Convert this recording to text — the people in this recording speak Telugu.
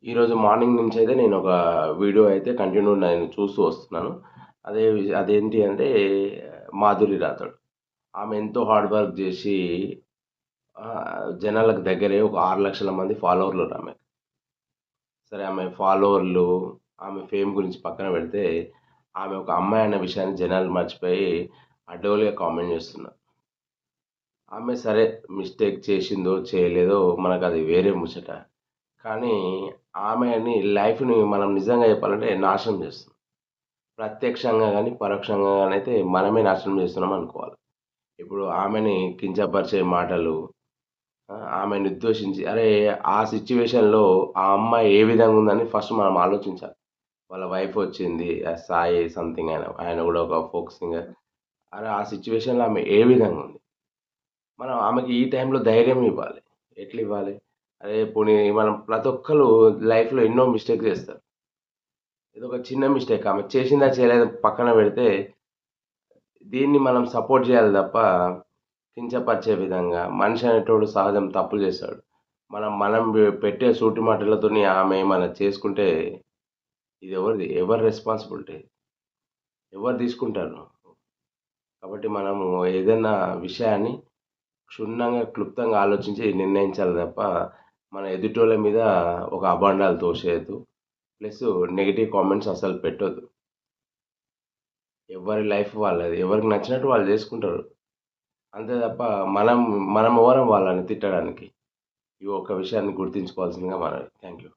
ఈరోజు మార్నింగ్ నుంచి అయితే నేను ఒక వీడియో అయితే నేను చూస్తూ వస్తున్నాను. అదేంటి అంటే మాధురి రాథోడ్. ఆమె ఎంతో హార్డ్ వర్క్ జేసి జనాలకు దగ్గరై ఒక 6,00,000 మంది ఫాలోవర్లున్నారామెకి. సరే ఆమె ఫాలోవర్లు, ఆమె ఫేమ్ గురించి పక్కన పెడితే, ఆమె ఒక అమ్మాయి అన్న విషయాన్ని జనాలు మర్చిపోయి అడ్డగోలుగా కామెంట్ జేస్తున్నారు. ఆమె సరే మిస్టేక్ చేసిందో, చేయలేదో మనకది వేరే ముచ్చట. కానీ ఆమెని లైఫ్‌ని మనం నిజంగా చెప్పాలంటే నాశనం చేస్తుంది. ప్రత్యక్షంగా గాని, పరోక్షంగా గానైతే మనమే నాశనం చేస్తున్నాం అనుకోవాలి. ఇప్పుడు ఆమెని కించపరిచే మాటలు, ఆమెను నిర్దోషించి అరే! ఆ సిట్యుయేషన్‌లో ఆ అమ్మాయి ఏ విధంగా ఉందని ఫస్ట్ మనం ఆలోచించాలి. వాళ్ళ వైఫ్ వచ్చింది. సాయి సంథింగ్ ఆయన కూడా ఒక ఫోక్ సింగర్. అరే! ఆ సిట్యుయేషన్‌లో ఆమె ఏ విధంగా ఉంది? మనం ఆమెకి ఈ టైంలో ధైర్యం ఇవ్వాలి. ఎట్లివ్వాలి? అరే! పోనీ మనం ప్రతి ఒక్కళ్ళు లైఫ్‌లో ఎన్నో మిస్టేక్స్ చేస్తారు. ఇదొక చిన్న మిస్టేక్. ఆమె చేసిందా చేయలేదా పక్కన పెడితే, దీన్ని మనం సపోర్ట్ చేయాలి తప్ప, కించపరిచే విధంగా మనిషి అనేటోడు సహజం తప్పులు చేస్తాడు. మనం పెట్టే సూటి మాటలతోని ఆమె ఏమన్నా చేసుకుంటే, ఇది ఎవరిది? ఎవరి రెస్పాన్సిబిలిటీ? ఎవరు తీసుకుంటారు? కాబట్టి మనము ఏదన్నా విషయాన్ని క్షుణ్ణంగా, క్లుప్తంగా ఆలోచించి నిర్ణయించాలి తప్ప, మన ఎదుటోళ్ళ మీద ఒక అబాండాలు తోసేయొద్దు. ప్లస్ నెగెటివ్ కామెంట్స్ అస్సలు పెట్టొద్దు. ఎవరి లైఫ్ వాళ్ళది. ఎవరికి నచ్చినట్టు వాళ్ళు జేసుకుంటారు. అంతే తప్ప మనం మనమెవరం వాళ్ళని తిట్టడానికి. ఈ ఒక్క విషయాన్ని గుర్తుంచుకోవాల్సిందిగా మనవి. Thank you.